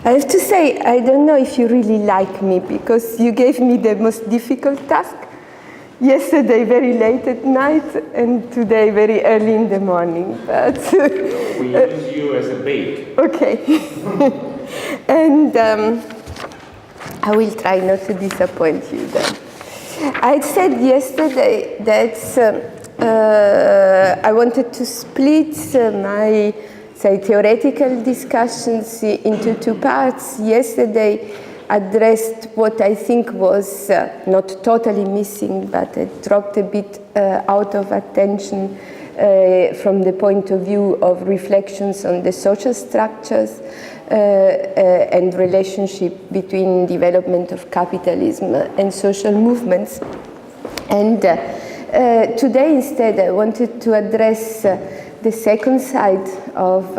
I have to say, I don't know if you really like me, because you gave me the most difficult task. Yesterday very late at night, and today very early in the morning. But we use you as a bait. Okay. And I will try not to disappoint you then. I said yesterday that I wanted to split my, say, theoretical discussions into two parts. Yesterday addressed what I think was not totally missing, but it dropped a bit out of attention from the point of view of reflections on the social structures and relationship between development of capitalism and social movements. And today instead I wanted to address the second side of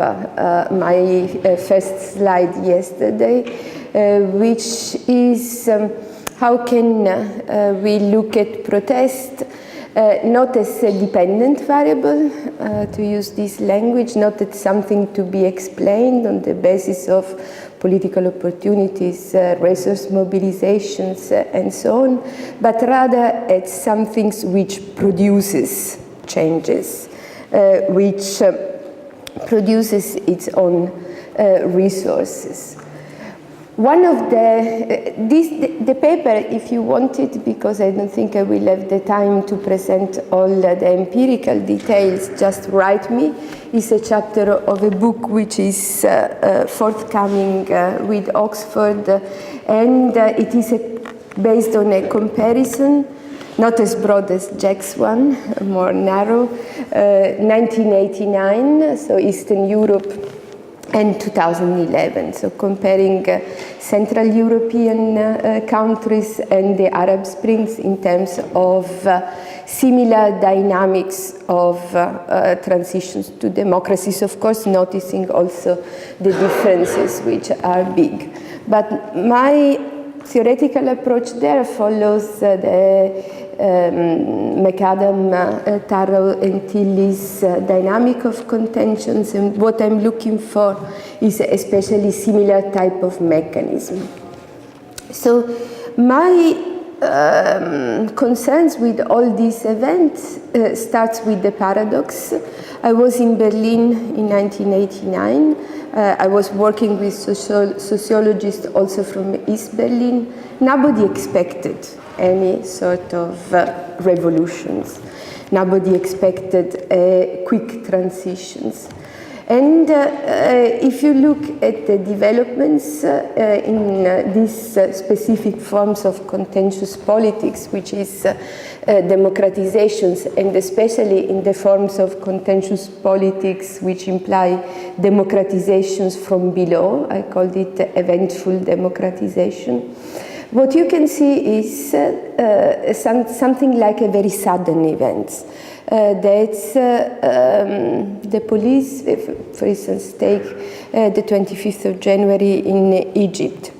my first slide yesterday, which is how can we look at protest not as a dependent variable, to use this language, not as something to be explained on the basis of political opportunities, resource mobilizations, and so on, but rather as something which produces changes, which produces its own resources. One of the paper, if you want it, because I don't think I will have the time to present all the empirical details, just write me, is a chapter of a book which is forthcoming with Oxford, and it is based on a comparison, not as broad as Jack's one, more narrow, 1989, so Eastern Europe, and 2011, so comparing Central European countries and the Arab Springs in terms of similar dynamics of transitions to democracies, of course, noticing also the differences which are big. But my theoretical approach there follows the McAdam, Tarrow, and Tilley's dynamic of contentions, and what I'm looking for is especially similar type of mechanism. So my concerns with all these events starts with the paradox. I was in Berlin in 1989. I was working with sociologists also from East Berlin. Nobody expected any sort of revolutions. Nobody expected quick transitions. And if you look at the developments in these specific forms of contentious politics, which is democratizations, and especially in the forms of contentious politics which imply democratizations from below, I called it Eventful democratization. What you can see is something like a very sudden event. That's the police, for instance, take the 25th of January in Egypt.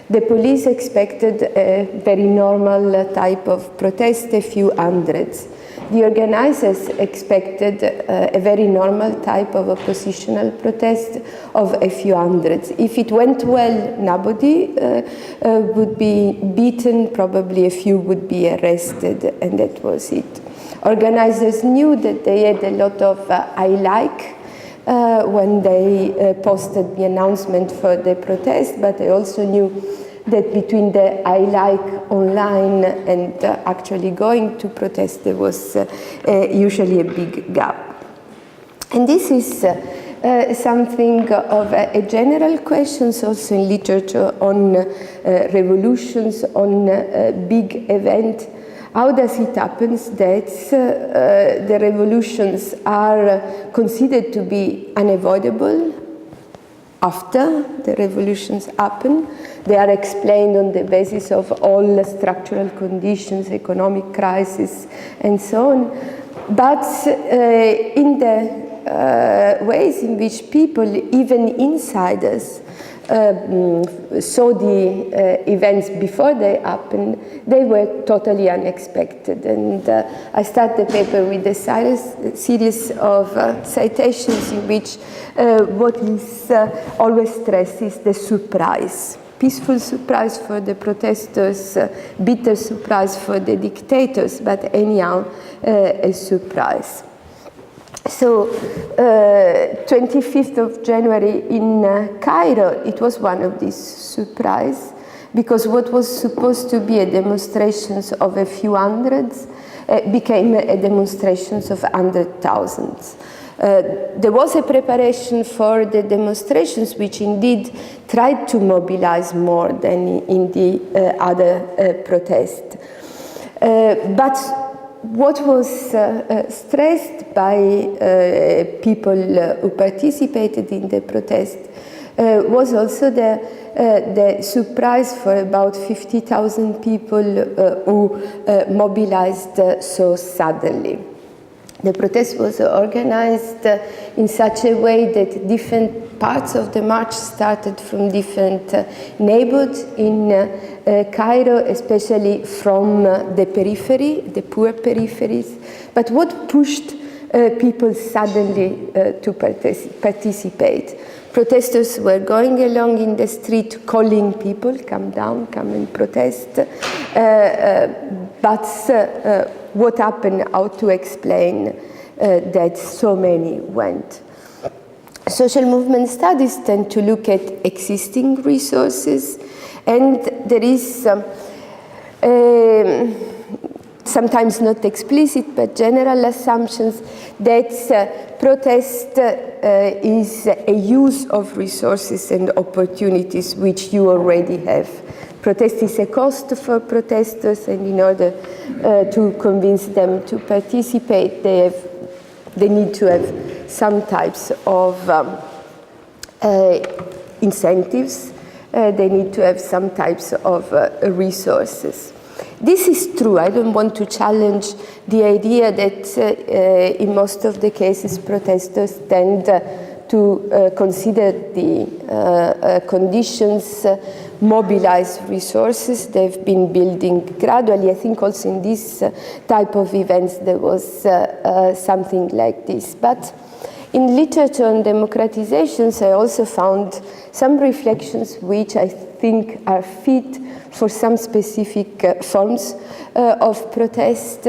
The police expected a very normal type of protest, a few hundreds. The organizers expected a very normal type of oppositional protest of a few hundreds. If it went well, nobody would be beaten, probably a few would be arrested, and that was it. Organizers knew that they had a lot of I like when they posted the announcement for the protest, but they also knew that between the I like online and actually going to protest, there was usually a big gap. And this is something of a general question also in literature on revolutions, on big events. How does it happen that the revolutions are considered to be unavoidable after the revolutions happen? They are explained on the basis of all structural conditions, economic crisis, and so on. But in the ways in which people, even insiders, saw the events before they happened, they were totally unexpected. And I start the paper with a series of citations in which what is always stressed is the surprise. Peaceful surprise for the protesters, bitter surprise for the dictators, but anyhow, a surprise. So, 25th of January in Cairo, it was one of these surprises, because what was supposed to be a demonstration of a few hundreds became a demonstration of 100,000s. There was a preparation for the demonstrations, which indeed tried to mobilize more than in the other protests. But what was stressed by people who participated in the protest was also the surprise for about 50,000 people who mobilized so suddenly. The protest was organized in such a way that different parts of the march started from different neighborhoods in Cairo, especially from the periphery, the poor peripheries. But what pushed people suddenly to participate? Protesters were going along in the street calling people, come down, come and protest. But what happened, how to explain that so many went? Social movement studies tend to look at existing resources, and there is sometimes not explicit but general assumptions that protest is a use of resources and opportunities which you already have. Protest is a cost for protesters, and in order to convince them to participate, they need to have some types of incentives. They need to have some types of resources. This is true. I don't want to challenge the idea that in most of the cases protesters tend to consider the conditions mobilize resources they've been building gradually. I think also in this type of events there was something like this. But in literature on democratizations, I also found some reflections which I think are fit for some specific forms of protest.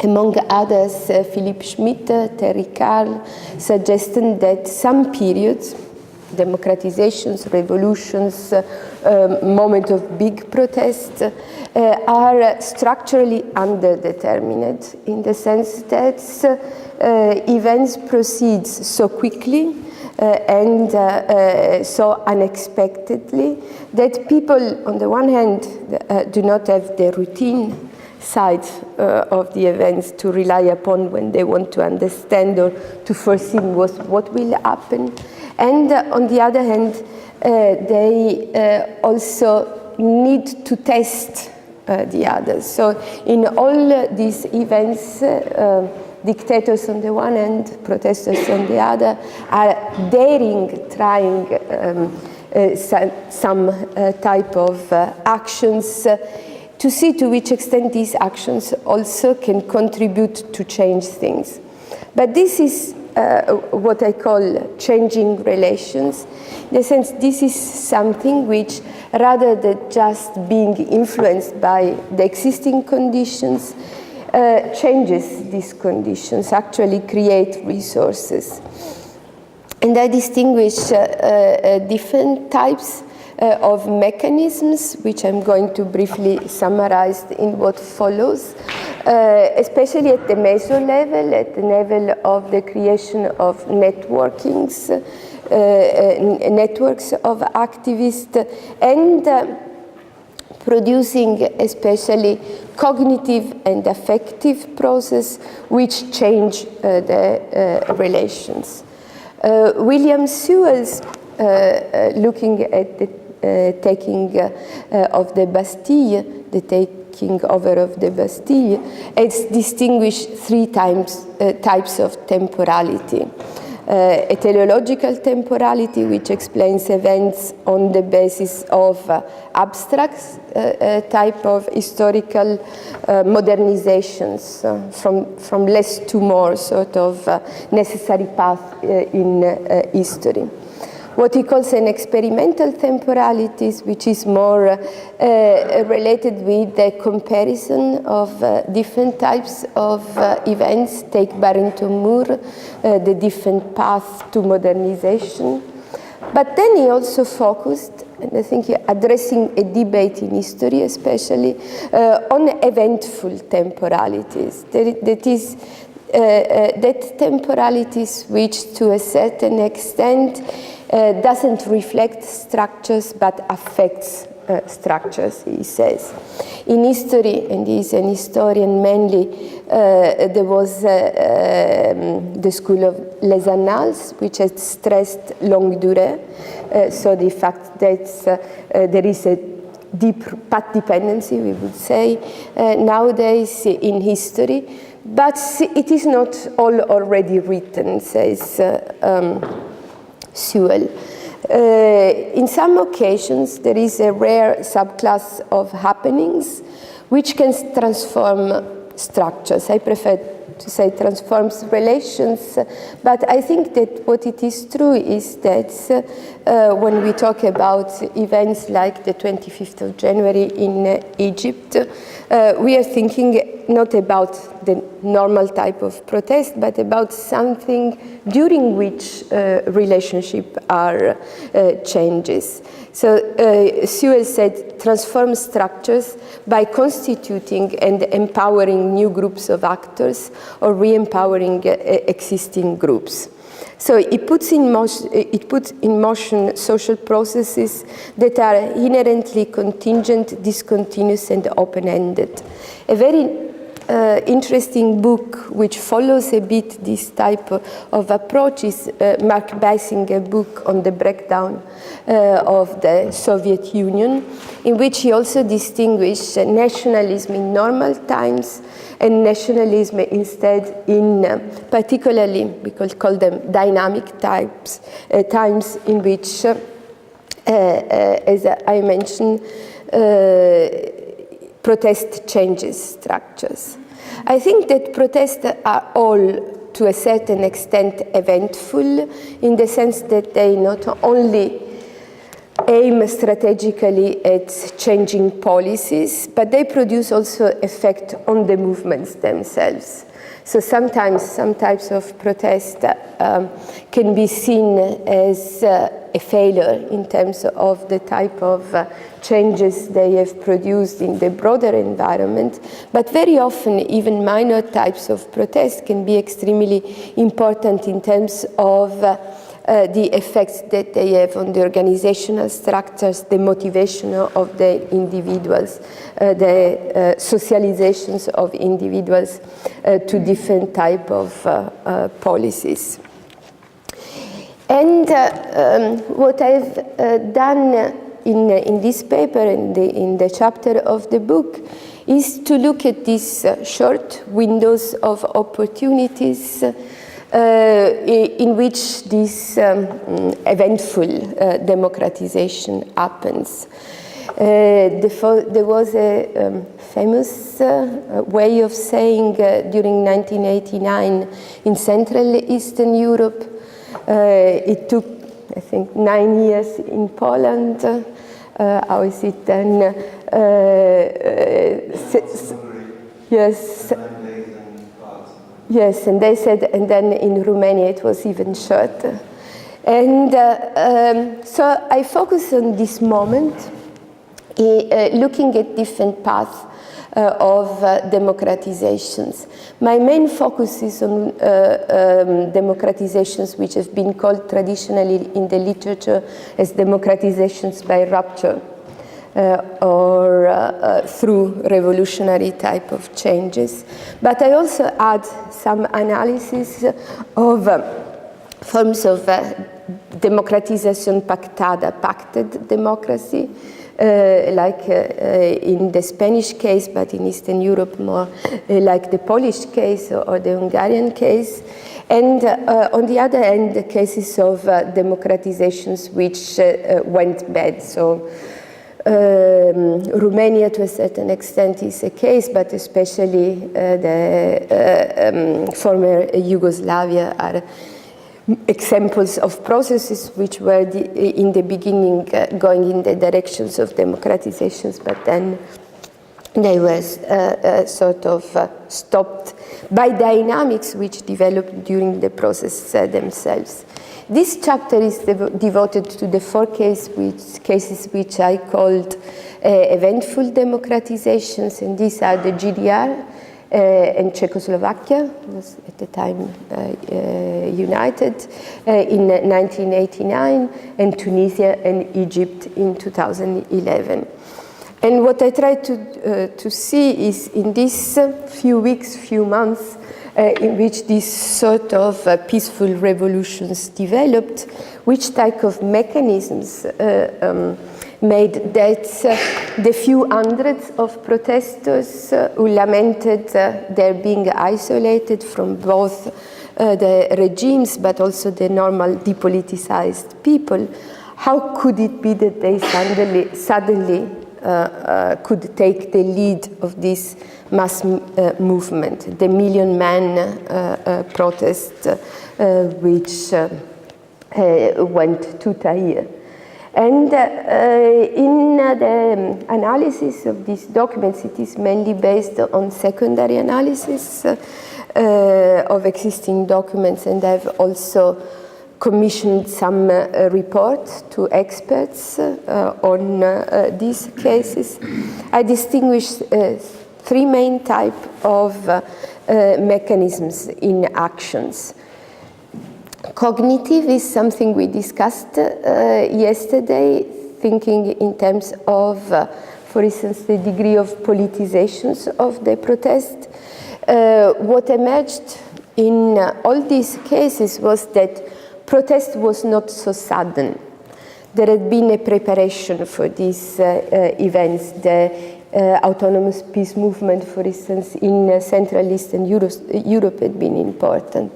Among others, Philipp Schmidt, Terry Carl, suggested that some periods, democratizations, revolutions, moment of big protest, are structurally underdetermined in the sense that events proceed so quickly and so unexpectedly that people, on the one hand, do not have the routine side of the events to rely upon when they want to understand or to foresee what will happen. And on the other hand, they also need to test the others. So in all these events, dictators on the one hand, protesters on the other, are trying some type of actions to see to which extent these actions also can contribute to change things. But this is what I call changing relations. In a sense, this is something which, rather than just being influenced by the existing conditions, changes these conditions, actually create resources. And I distinguish different types of mechanisms, which I'm going to briefly summarize in what follows, especially at the meso level, at the level of the creation of networks of activists, and producing especially cognitive and affective process which change the relations. William Sewell's looking at the taking of the Bastille, the taking over of the Bastille, has distinguished three types of temporality. a teleological temporality, which explains events on the basis of abstract type of historical modernizations, from less to more sort of necessary path in history. What he calls an experimental temporalities, which is more related with the comparison of different types of events, take Barrington Moore, the different paths to modernization. But then he also focused, and I think addressing a debate in history especially, on eventful temporalities. That temporalities which to a certain extent doesn't reflect structures but affects structures, he says. In history, and he's an historian mainly, there was the school of Les Annales, which had stressed longue durée, so the fact that there is a deep path dependency, we would say, nowadays in history, but it is not all already written, says Sewell. In some occasions, there is a rare subclass of happenings which can transform structures. I prefer to say transforms relations, but I think that what it is true is that when we talk about events like the 25th of January in Egypt, we are thinking not about the normal type of protest, but about something during which relationship are changes. So Sewell said, transform structures by constituting and empowering new groups of actors or re-empowering existing groups. So it puts in motion social processes that are inherently contingent, discontinuous, and open-ended. A very interesting book which follows a bit this type of approach is Mark Beissinger's book on the breakdown of the Soviet Union, in which he also distinguished nationalism in normal times and nationalism instead in particularly, we could call them dynamic times in which, as I mentioned, protest changes structures. I think that protests are all, to a certain extent, eventful in the sense that they not only aim strategically at changing policies, but they produce also effect on the movements themselves. So sometimes some types of protest can be seen as a failure in terms of the type of changes they have produced in the broader environment, but very often even minor types of protest can be extremely important in terms of the effects that they have on the organizational structures, the motivation of the individuals, the socializations of individuals to different type of policies. And what I've done in this paper, in the chapter of the book, is to look at these short windows of opportunities in which this eventful democratization happens. There was a famous way of saying during 1989 in Central Eastern Europe. It took, I think, 9 years in Poland. How is it then? Yes. Yes, and they said, and then in Romania it was even shorter. And so I focus on this moment, looking at different paths of democratizations. My main focus is on democratizations which have been called traditionally in the literature as democratizations by rupture. Or through revolutionary type of changes. But I also add some analysis of forms of democratization pactada, pacted democracy, like in the Spanish case, but in Eastern Europe more like the Polish case or the Hungarian case. And on the other hand, the cases of democratizations which went bad. So Romania, to a certain extent, is a case, but especially the former Yugoslavia are examples of processes which were in the beginning going in the directions of democratizations, but then they were sort of stopped by dynamics which developed during the process themselves. This chapter is devoted to the 4 cases which I called eventful democratizations, and these are the GDR and Czechoslovakia, was at the time united, in 1989, and Tunisia and Egypt in 2011. And what I tried to see is in these few weeks, few months, in which these sort of peaceful revolutions developed, which type of mechanisms made that the few hundreds of protesters who lamented their being isolated from both the regimes but also the normal depoliticized people, how could it be that they suddenly could take the lead of this mass movement, the million-man protest which went to Tahrir. And in the analysis of these documents, it is mainly based on secondary analysis of existing documents, and I've also commissioned some reports to experts on these cases. I distinguish 3 main types of mechanisms in actions. Cognitive is something we discussed yesterday, thinking in terms of, for instance, the degree of politizations of the protest. What emerged in all these cases was that protest was not so sudden. There had been a preparation for these events. The autonomous peace movement, for instance, in Central Eastern Europe had been important.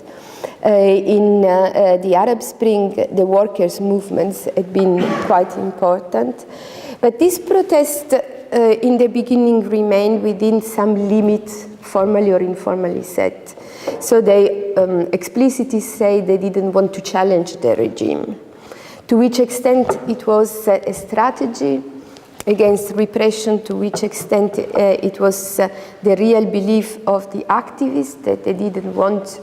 In the Arab Spring, the workers' movements had been quite important. But these protests in the beginning remained within some limits, formally or informally set. So they explicitly say they didn't want to challenge the regime. To which extent it was a strategy against repression, to which extent it was the real belief of the activists that they didn't want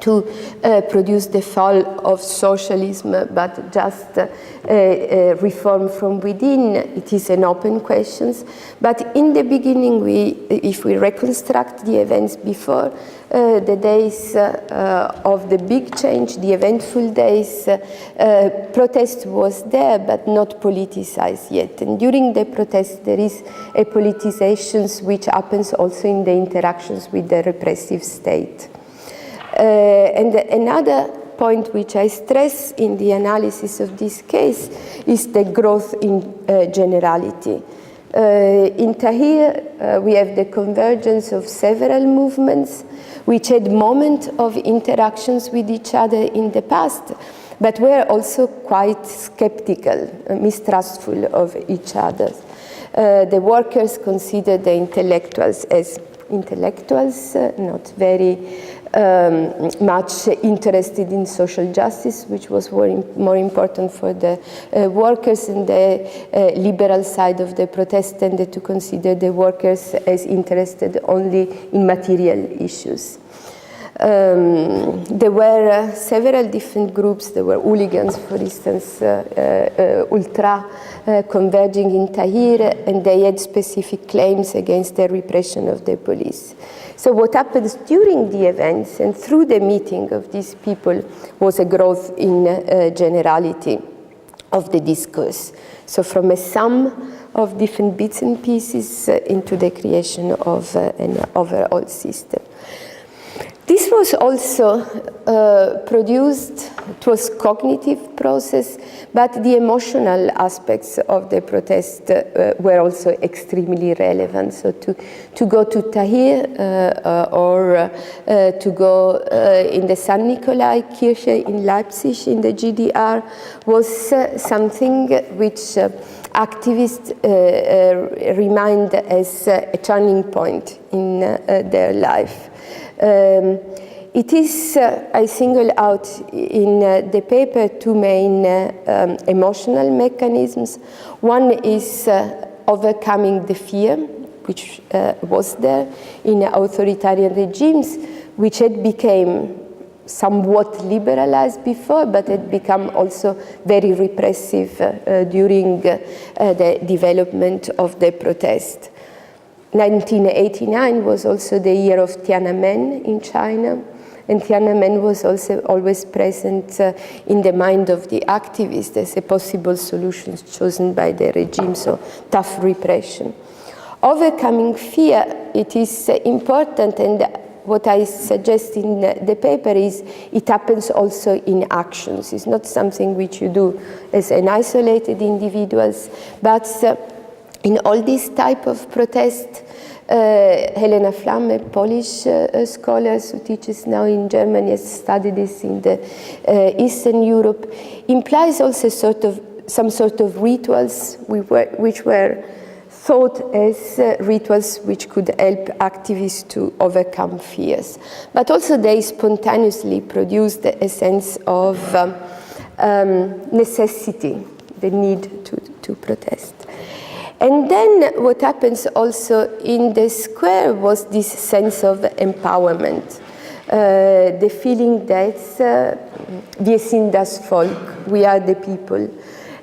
to produce the fall of socialism, but just reform from within. It is an open question. But in the beginning, if we reconstruct the events before the days of the big change, the eventful days, protest was there, but not politicized yet. And during the protest, there is a politicization which happens also in the interactions with the repressive state. And another point which I stress in the analysis of this case is the growth in generality. In Tahrir, we have the convergence of several movements which had moments of interactions with each other in the past, but were also quite skeptical, mistrustful of each other. The workers considered the intellectuals as intellectuals, not very much interested in social justice, which was more important for the workers, and the liberal side of the protest tended to consider the workers as interested only in material issues. There were several different groups. There were hooligans, for instance, ultra converging in Tahrir, and they had specific claims against the repression of the police. So what happens during the events and through the meeting of these people was a growth in generality of the discourse. So from a sum of different bits and pieces into the creation of an overall system. This was also produced, it was cognitive process, but the emotional aspects of the protest were also extremely relevant. So to go to Tahrir or to go in the St. Nikolai Kirche in Leipzig in the GDR was something which activists remind as a turning point in their life. It is, I single out in the paper two main emotional mechanisms. One is overcoming the fear, which was there in authoritarian regimes, which had become somewhat liberalized before, but had become also very repressive during the development of the protest. 1989 was also the year of Tiananmen in China, and Tiananmen was also always present in the mind of the activists as a possible solution chosen by the regime, so tough repression. Overcoming fear, it is important, and what I suggest in the paper is it happens also in actions. It's not something which you do as an isolated individuals, but in all these type of protest, Helena Flamm, a Polish scholar who teaches now in Germany, has studied this in the Eastern Europe, implies also some sort of rituals which were thought as rituals which could help activists to overcome fears. But also they spontaneously produced a sense of necessity, the need to protest. And then what happens also in the square was this sense of empowerment, the feeling that wir sind das Volk, we are the people.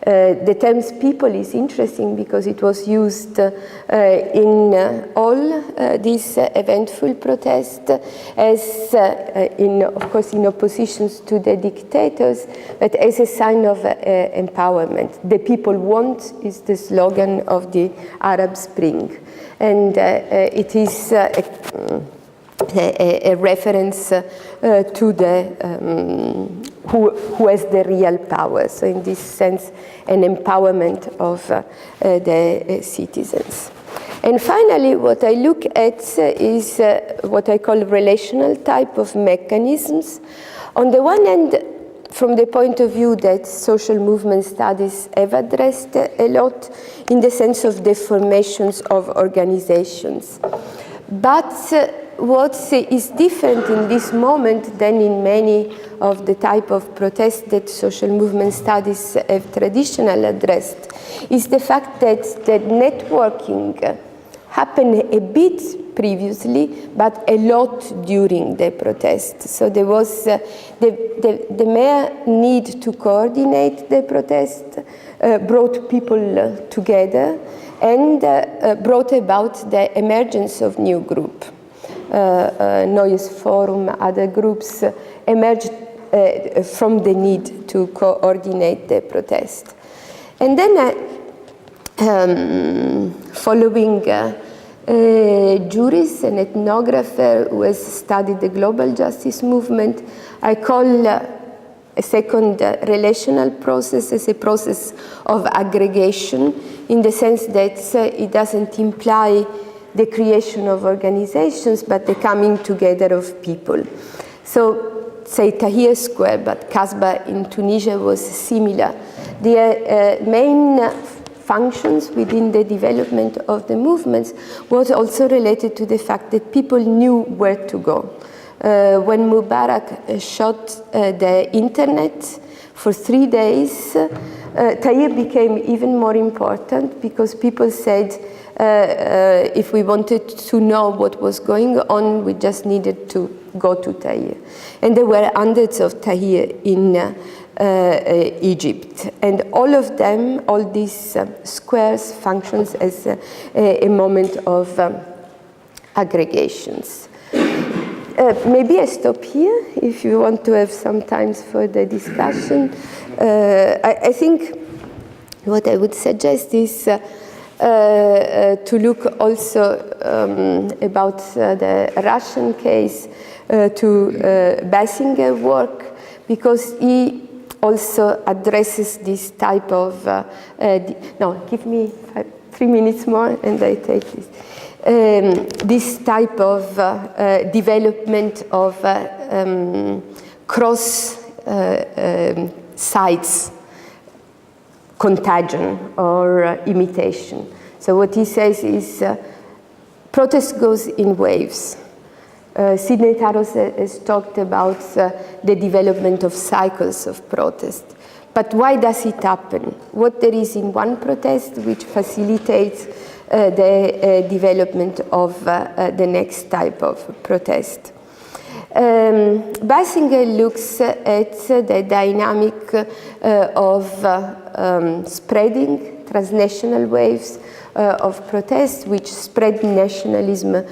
The term people is interesting because it was used in all these Eventful protests as, of course, in opposition to the dictators, but as a sign of empowerment. The people want is the slogan of the Arab Spring. And it is a reference to the who has the real power. So in this sense, an empowerment of the citizens. And finally, what I look at is what I call relational type of mechanisms. On the one hand, from the point of view that social movement studies have addressed a lot in the sense of the formations of organizations. But what is different in this moment than in many of the type of protests that social movement studies have traditionally addressed is the fact that networking happened a bit previously, but a lot during the protest. So there was the mere need to coordinate the protest, brought people together, and brought about the emergence of new groups. Neues Forum, other groups emerged from the need to coordinate the protest. And then following jurist and ethnographer who has studied the global justice movement, I call a second relational process as a process of aggregation, in the sense that it doesn't imply the creation of organizations, but the coming together of people. So, say Tahrir Square, but Kasbah in Tunisia was similar. The main functions within the development of the movements was also related to the fact that people knew where to go. When Mubarak shut the internet for 3 days, Tahrir became even more important because people said, if we wanted to know what was going on, we just needed to go to Tahrir. And there were hundreds of Tahrir in Egypt. And all of them, all these squares functions as a moment of aggregations. Maybe I stop here if you want to have some time for the discussion. I think what I would suggest is to look also about the Russian case, to Basinger's work, because he also addresses this type of, no, give me 3 minutes more and I take this. This type of development of cross sites contagion or imitation. So what he says is protest goes in waves. Sidney Taros has talked about the development of cycles of protest. But why does it happen? What there is in one protest which facilitates the development of the next type of protest. Basinger looks at the dynamic of spreading transnational waves of protest, which spread nationalism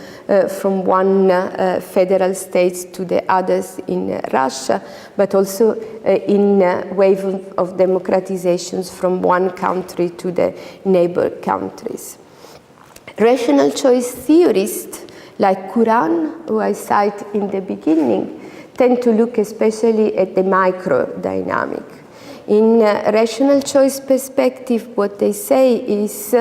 from one federal state to the others in Russia, but also in wave of democratizations from one country to the neighbor countries. Rational choice theorists like Kuran, who I cite in the beginning, tend to look especially at the micro dynamic. In rational choice perspective, what they say is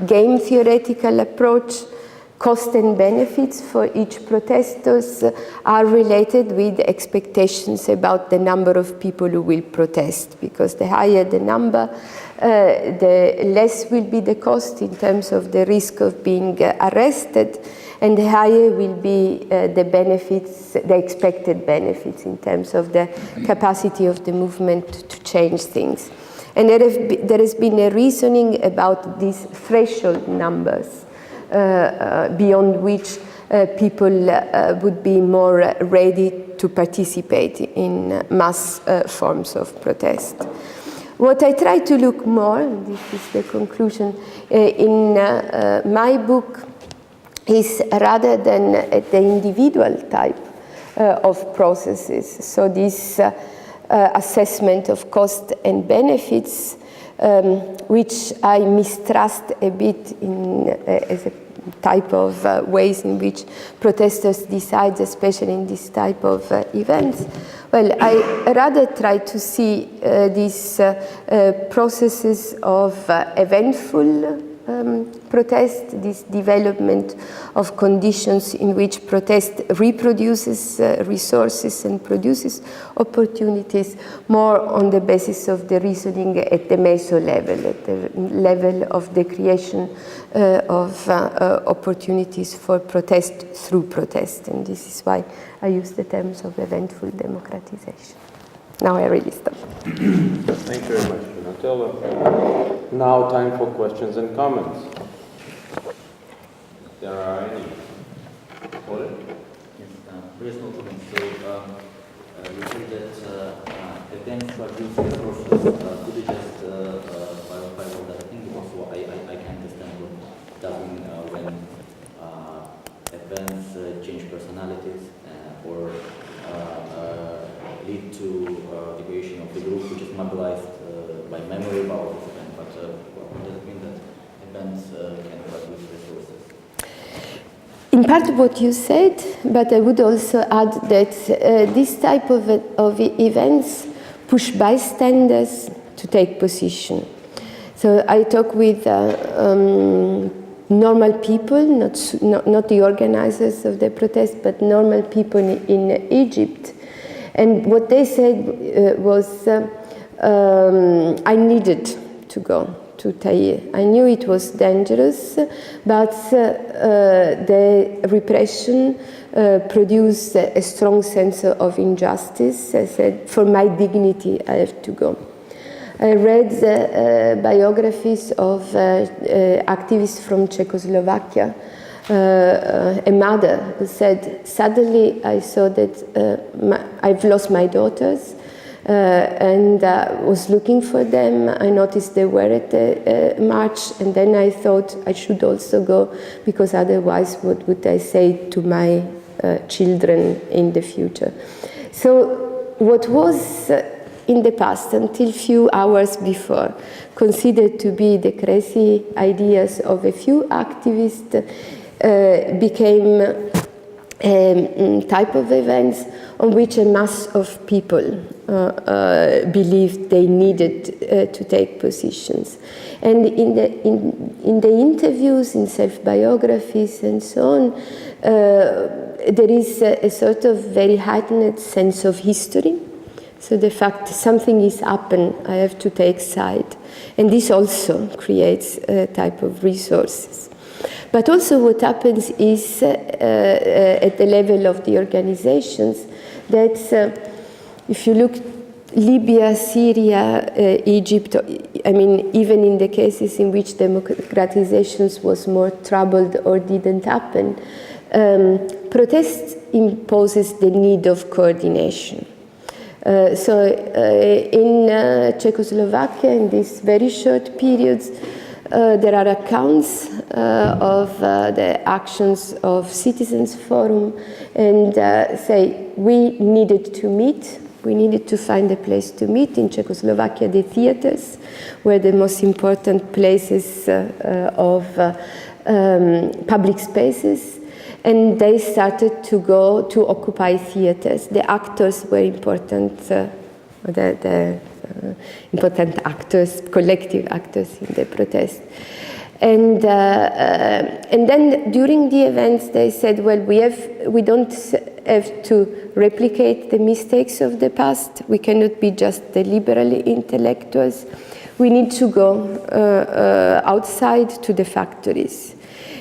game theoretical approach, cost and benefits for each protesters are related with expectations about the number of people who will protest, because the higher the number, the less will be the cost in terms of the risk of being arrested, and the higher will be the benefits, the expected benefits in terms of the capacity of the movement to change things. And there has been a reasoning about these threshold numbers beyond which people would be more ready to participate in mass forms of protest. What I try to look more, and this is the conclusion, in my book is rather than at the individual type of processes. So this assessment of cost and benefits, which I mistrust a bit as a type of ways in which protesters decide, especially in this type of events. Well, I rather try to see these processes of eventful protest, this development of conditions in which protest reproduces resources and produces opportunities, more on the basis of the reasoning at the meso level, at the level of the creation of opportunities for protest through protest. And this is why I use the terms of eventful democratization. Now I really stop. Thank you very much, Donatella. Now time for questions and comments. If there are any. Yes, please no comment. So you said that events produce resources. Could you just clarify what that? I think also I can understand what that means when events change personalities or lead to the creation of the group which is mobilized by memory about this event. But what does it mean that events can produce resources? In part what you said, but I would also add that this type of events push bystanders to take position. So I talk with normal people, not the organizers of the protest, but normal people in Egypt. And what they said was, I needed to go to Tahrir. I knew it was dangerous, but the repression produced a strong sense of injustice. I said, for my dignity, I have to go. I read biographies of activists from Czechoslovakia. A mother who said, suddenly I saw that I've lost my daughters and was looking for them. I noticed they were at the march, and then I thought I should also go, because otherwise what would I say to my children in the future? So what was in the past, until few hours before, considered to be the crazy ideas of a few activists, became a type of events on which a mass of people believed they needed to take positions. And in the interviews, in self-biographies and so on, there is a sort of very heightened sense of history. So the fact something is happened, I have to take side. And this also creates a type of resources. But also what happens is, at the level of the organizations, that if you look Libya, Syria, Egypt, I mean, even in the cases in which democratization was more troubled or didn't happen, protest imposes the need of coordination. So in Czechoslovakia, in these very short periods, there are accounts of the actions of Citizens Forum, and say we needed to meet. We needed to find a place to meet. In Czechoslovakia, the theaters were the most important places of public spaces, and they started to go to occupy theaters. The actors were important, important actors, collective actors in the protest. And then during the events, they said, well, we don't have to replicate the mistakes of the past. We cannot be just the liberal intellectuals. We need to go outside to the factories.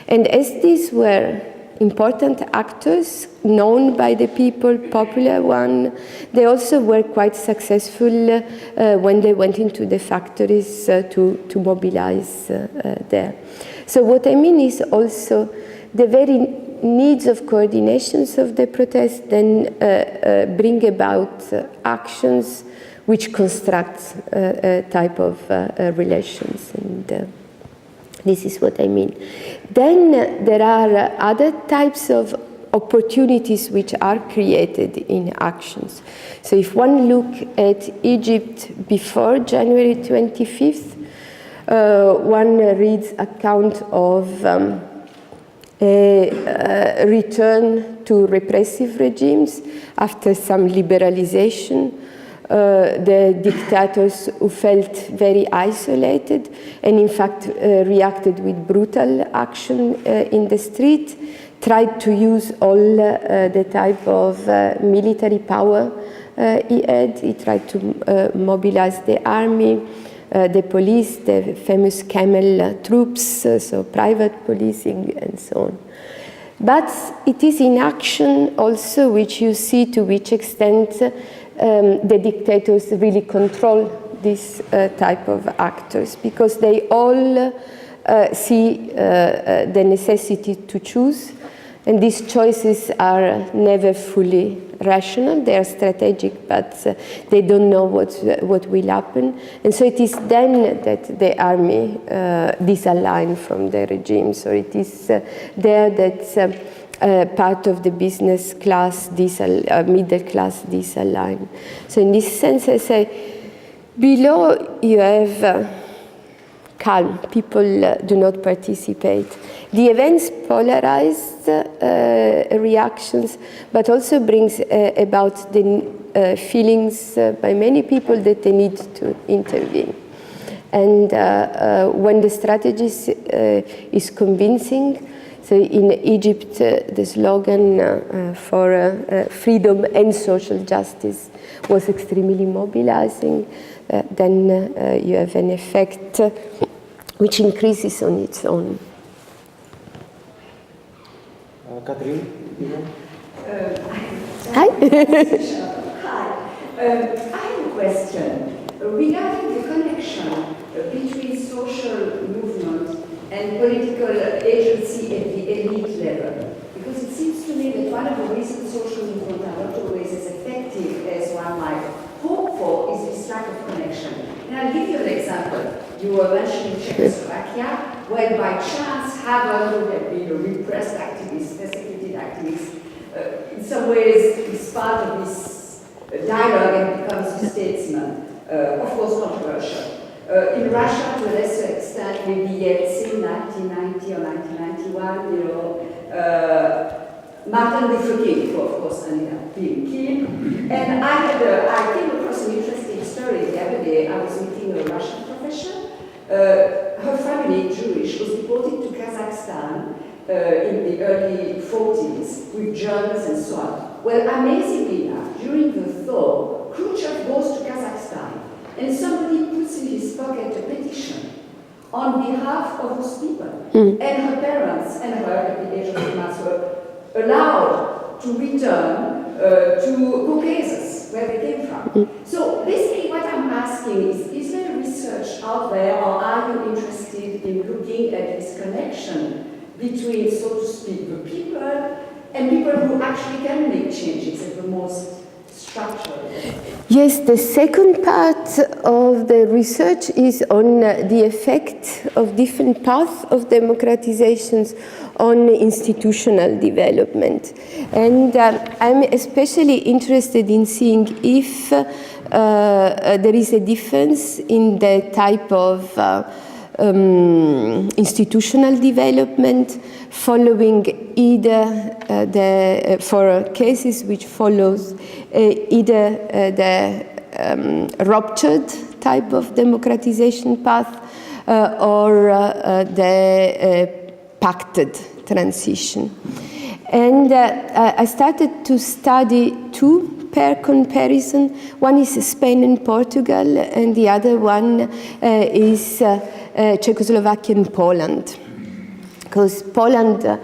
And as these were important actors, known by the people, popular one, they also were quite successful when they went into the factories to mobilize there. So what I mean is also the very needs of coordinations of the protest then bring about actions which construct a type of relations, and this is what I mean. Then there are other types of opportunities which are created in actions. So if one look at Egypt before January 25th, one reads account of a return to repressive regimes after some liberalization. The dictators who felt very isolated and in fact reacted with brutal action in the street, tried to use all the type of military power he had. He tried to mobilize the army, the police, the famous camel troops, so private policing and so on. But it is in action also which you see to which extent the dictators really control this type of actors, because they all see the necessity to choose, and these choices are never fully rational. They are strategic, but they don't know what will happen. And so it is then that the army disalign from the regimes, or it is there that part of the business class, middle class disalign. So in this sense, I say, below you have calm, people do not participate. The events polarized reactions, but also brings about the feelings by many people that they need to intervene. And when the strategy is convincing, so in Egypt, the slogan for freedom and social justice was extremely mobilizing. Then you have an effect which increases on its own. Catherine? Hi. Hi. I have a question regarding the connection between social movement and political agency at the elite level. Because it seems to me that one of the reasons social movements are not always as effective as one might hope for is this lack of connection. And I'll give you an example. You were mentioning Czechoslovakia, where by chance Havel, who had been a repressed activist, persecuted activist, in some ways is part of this dialogue and becomes a statesman. Of course, controversial. In Russia, to a lesser extent, maybe Yeltsin, 1990 or 1991, you know, Martin Luther King, who of course ended up being killed. And I came across an interesting story the other day. I was meeting a Russian professor. Her family, Jewish, was deported to Kazakhstan in the early 40s with Germans and so on. Well, amazingly enough, during the thaw, Khrushchev goes to Kazakhstan and somebody puts in his pocket a petition on behalf of those people. And her parents and her, at the age of 3 months, were allowed to return to Caucasus, where they came from. So basically what I'm asking is there research out there, or are you interested in looking at this connection between, so to speak, the people and people who actually can make changes at the most structural level? Yes, the second part of the research is on the effect of different paths of democratizations on institutional development. And I'm especially interested in seeing if there is a difference in the type of institutional development following either for cases which follows either the ruptured type of democratization path or the pacted transition. And I started to study two pair comparison. One is Spain and Portugal, and the other one is Czechoslovakia and Poland. Because Poland,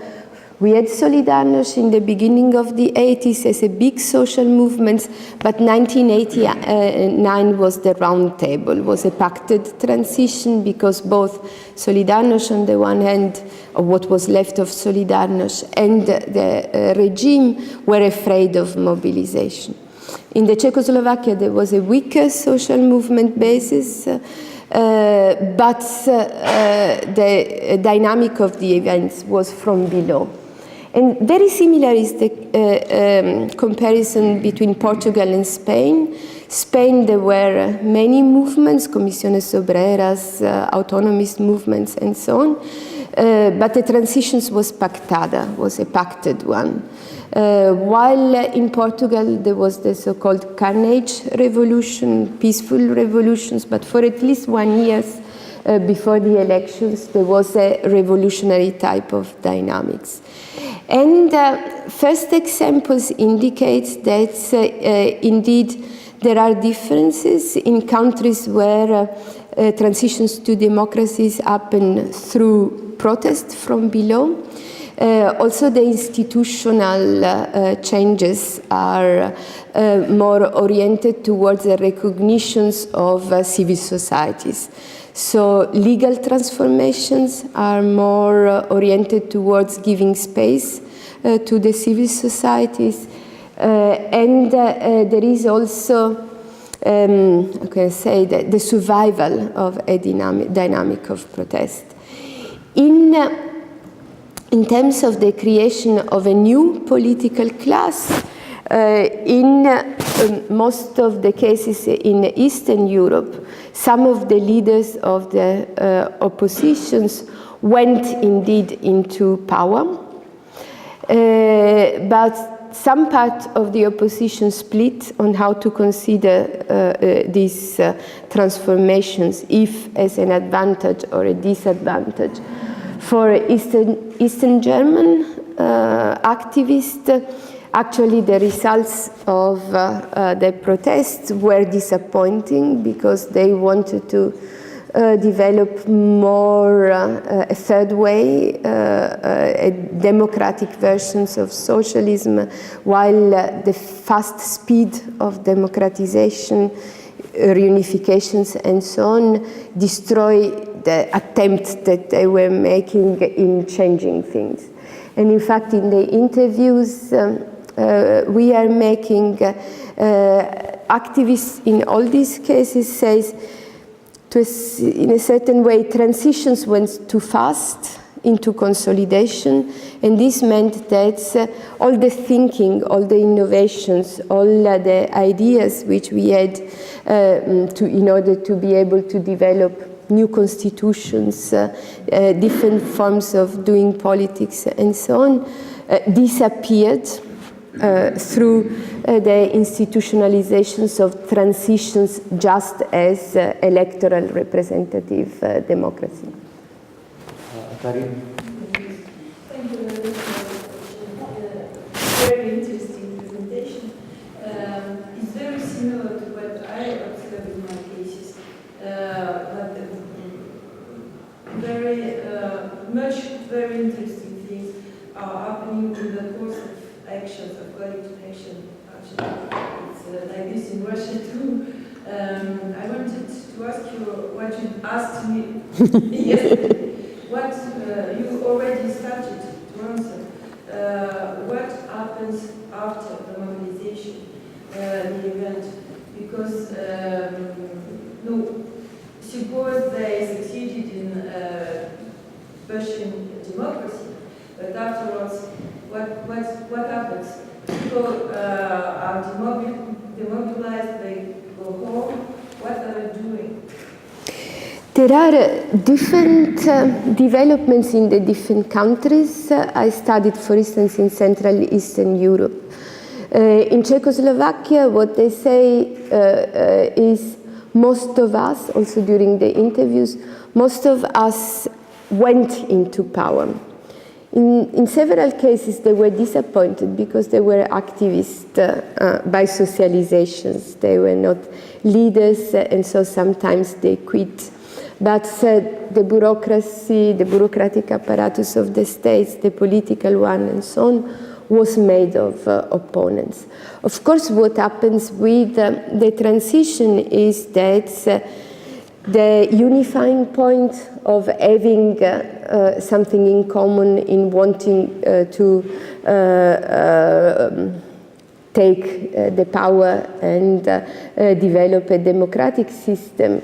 we had Solidarność in the beginning of the 80s as a big social movement, but 1989 was the round table, was a pacted transition, because both Solidarność on the one hand, or what was left of Solidarność, and the regime were afraid of mobilization. In the Czechoslovakia, there was a weaker social movement basis, but the dynamic of the events was from below. And very similar is the comparison between Portugal and Spain. Spain, there were many movements, Comisiones Obreras, autonomist movements, and so on. But the transitions was pactada, was a pacted one. While in Portugal there was the so-called carnage revolution, peaceful revolutions, but for at least 1 year before the elections there was a revolutionary type of dynamics. And first examples indicate that indeed there are differences in countries where transitions to democracies happen through protest from below. Also the institutional changes are more oriented towards the recognitions of civil societies. So legal transformations are more oriented towards giving space to the civil societies. And there is also, I can say, the survival of a dynamic of protest. In terms of the creation of a new political class, in most of the cases in Eastern Europe, some of the leaders of the oppositions went indeed into power, but some part of the opposition split on how to consider these transformations, if as an advantage or a disadvantage. For Eastern German activists, actually the results of the protests were disappointing, because they wanted to develop more a third way, democratic versions of socialism, while the fast speed of democratization, reunifications and so on destroy the attempt that they were making in changing things. And in fact, in the interviews we are making, activists in all these cases says, in a certain way, transitions went too fast into consolidation, and this meant that all the thinking, all the innovations, all the ideas which we had in order to be able to develop new constitutions, different forms of doing politics, and so on, disappeared through the institutionalizations of transitions, just as electoral representative democracy. Karim? Thank you very much for the very interesting presentation. It's very similar to what I observed in my cases, but very interesting things are happening in the course of actions, of collective action. It's like this in Russia too. I wanted to ask you what you asked me yesterday. What you already started to answer. What happens after the mobilization, the event? Because suppose they succeeded in pushing democracy, but afterwards, what happens? People are demobilized, they go home. What are they doing? There are different developments in the different countries. I studied, for instance, in Central Eastern Europe. In Czechoslovakia, what they say is most of us, also during the interviews, most of us went into power. In several cases, they were disappointed because they were activists by socializations. They were not leaders, and so sometimes they quit. But the bureaucracy, the bureaucratic apparatus of the states, the political one, and so on, was made of opponents. Of course, what happens with the transition is that the unifying point of having something in common, in wanting to take the power and develop a democratic system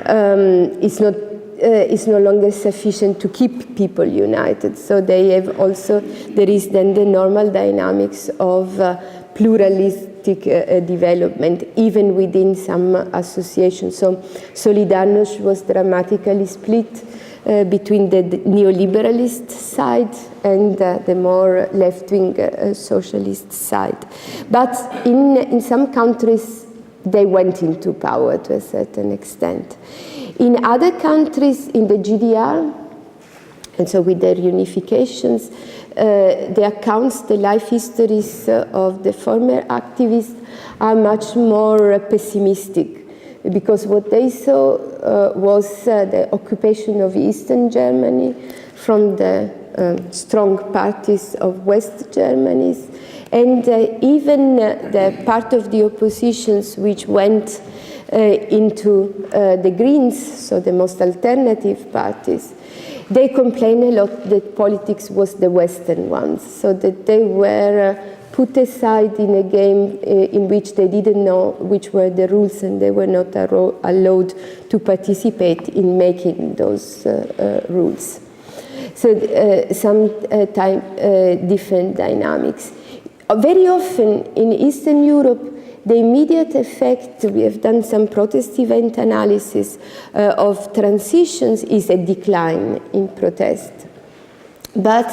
is no longer sufficient to keep people united. So they have also, there is then the normal dynamics of pluralistic development, even within some associations. So Solidarność was dramatically split between the neoliberalist side and the more left-wing socialist side. But in some countries, they went into power to a certain extent. In other countries, in the GDR, and so with their unifications, the accounts, the life histories of the former activists are much more pessimistic, because what they saw was the occupation of Eastern Germany from the strong parties of West Germany, and even the part of the oppositions which went into the Greens, so the most alternative parties, they complain a lot that politics was the Western ones, so that they were put aside in a game in which they didn't know which were the rules, and they were not allowed to participate in making those rules. So different dynamics. Very often in Eastern Europe, the immediate effect, we have done some protest event analysis of transitions, is a decline in protest. But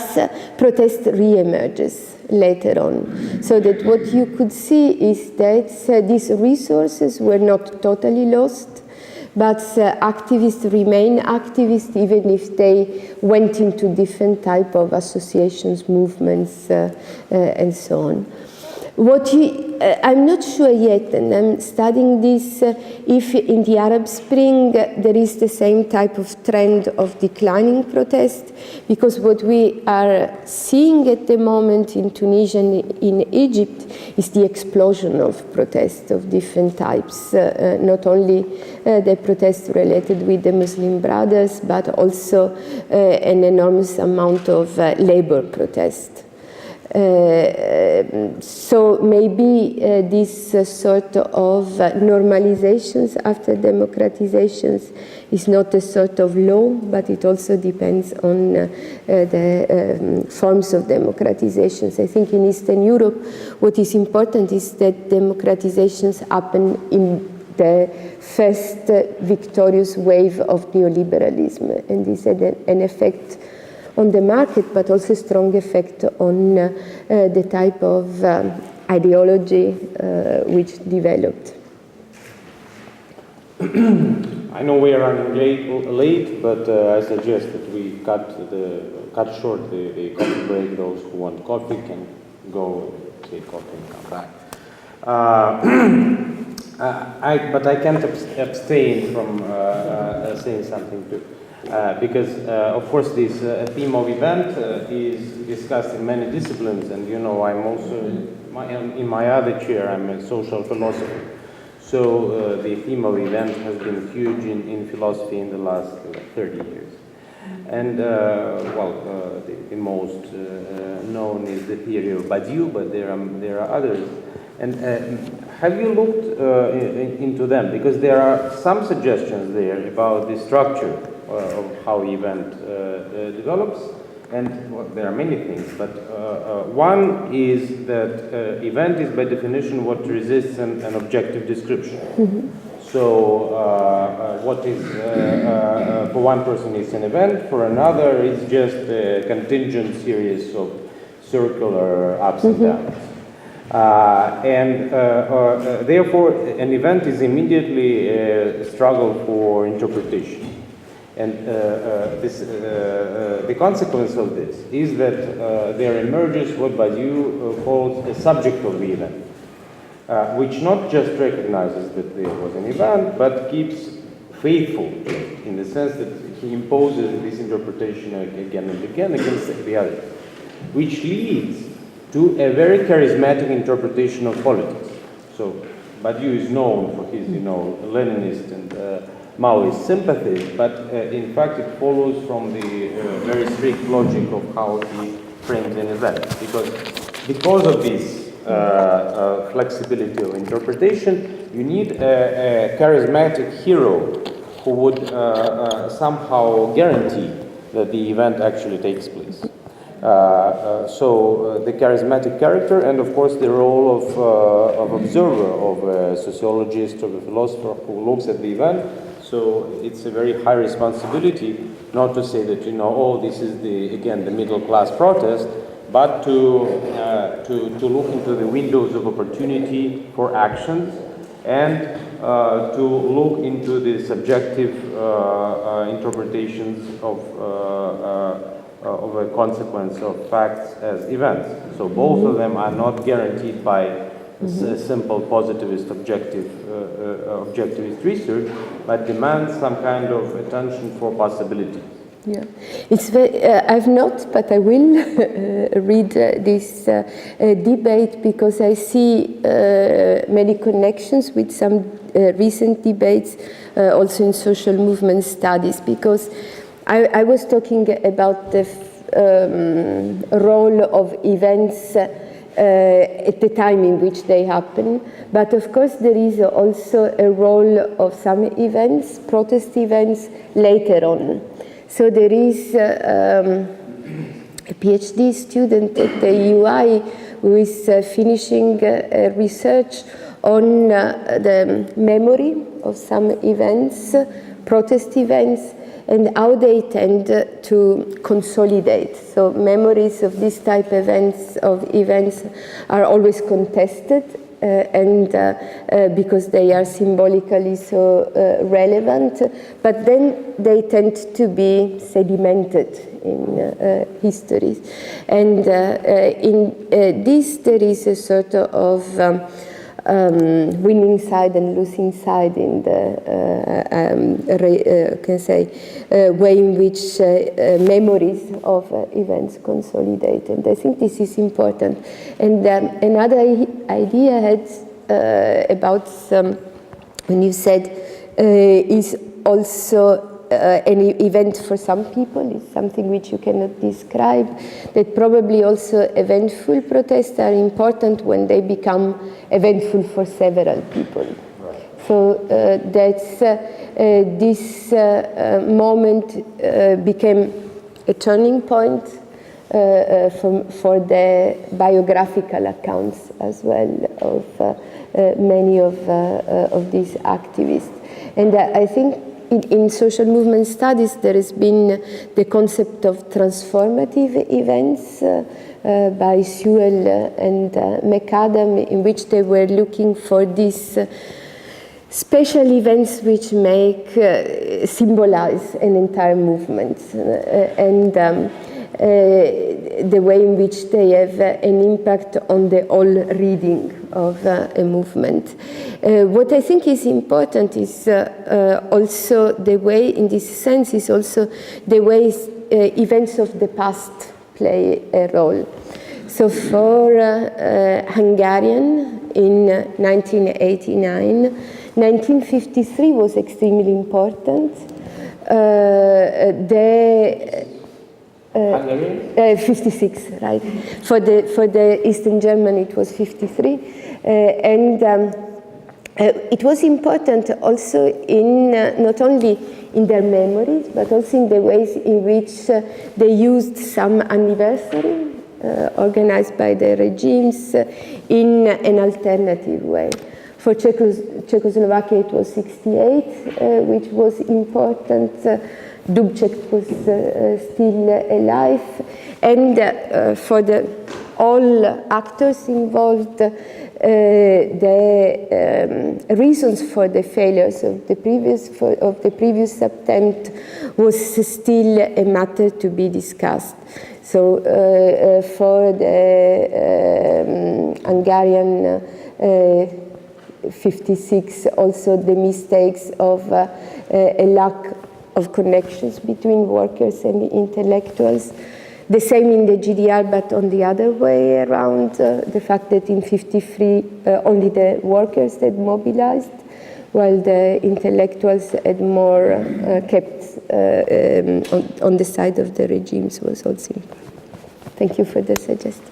protest re-emerges later on. So that what you could see is that these resources were not totally lost, but activists remain activists even if they went into different type of associations, movements, and so on. I'm not sure yet, and I'm studying this, if in the Arab Spring there is the same type of trend of declining protest, because what we are seeing at the moment in Tunisia and in Egypt is the explosion of protests of different types, not only the protests related with the Muslim Brothers, but also an enormous amount of labor protest. So maybe this sort of normalizations after democratizations is not a sort of law, but it also depends on the forms of democratizations. I think in Eastern Europe, what is important is that democratizations happen in the first victorious wave of neoliberalism, and this had an effect on the market, but also a strong effect on the type of ideology which developed. I know we are running late, but I suggest that we cut short the coffee break. Those who want coffee can go take coffee and come back. But I can't abstain from saying something too. Because, of course, this theme of event is discussed in many disciplines, and you know, I'm also, in my other chair, I'm a social philosopher. So the theme of event has been huge in philosophy in the last 30 years. And, the most known is the theory of Badiou, but there are others. And have you looked into them? Because there are some suggestions there about the structure of how event develops, and well, there are many things, but one is that event is by definition what resists an objective description. Mm-hmm. So what is, for one person is an event, for another is just a contingent series of circular ups and downs. Therefore, an event is immediately a struggle for interpretation. And the consequence of this is that there emerges what Badiou calls a subject of the event, which not just recognizes that there was an event, but keeps faithful to it, in the sense that he imposes this interpretation again and again against the others, which leads to a very charismatic interpretation of politics. So Badiou is known for his, Leninist and Maoist sympathies, but in fact it follows from the very strict logic of how he frames an event. Because of this flexibility of interpretation, you need a charismatic hero who would somehow guarantee that the event actually takes place. So the charismatic character, and of course the role of observer, of a sociologist, of a philosopher who looks at the event. So it's a very high responsibility, not to say that this is the middle class protest, but to look into the windows of opportunity for actions, and to look into the subjective interpretations of a consequence of facts as events. So both of them are not guaranteed by a simple positivist objectivist research, but demands some kind of attention for possibilities. Yeah, it's very, I've not, but I will read this debate, because I see many connections with some recent debates, also in social movement studies, because I was talking about the role of events at the time in which they happen, but of course there is also a role of some events, protest events, later on. So there is a PhD student at the UI who is finishing research on the memory of some events, protest events, and how they tend to consolidate. So memories of this type of events are always contested, and because they are symbolically so relevant, but then they tend to be sedimented in histories. And in this there is a sort of winning side and losing side in the way in which memories of events consolidate, and I think this is important. And another idea I had about when you said is also an event for some people is something which you cannot describe, that probably also eventful protests are important when they become eventful for several people. So that's this moment became a turning point for the biographical accounts as well of many of these activists. And I think in social movement studies there has been the concept of transformative events by Sewell and McAdam, in which they were looking for these special events which make symbolize an entire movement and the way in which they have an impact on the whole reading of a movement. What I think is important is also the way, in this sense, is also the ways events of the past play a role. So for Hungarian in 1989, 1953 was extremely important. Hungary? 56, right? For the Eastern Germany, it was 53, and it was important also in not only in their memories, but also in the ways in which they used some anniversary organized by the regimes in an alternative way. For Czechoslovakia, it was 68, which was important. Dubček was still alive, and for all actors involved, the reasons for the failures of the previous attempt was still a matter to be discussed. So for the Hungarian 56, also the mistakes of a lack of connections between workers and intellectuals. The same in the GDR, but on the other way around, the fact that in 53 only the workers had mobilized, while the intellectuals had more kept on the side of the regimes was also important. Thank you for the suggestion.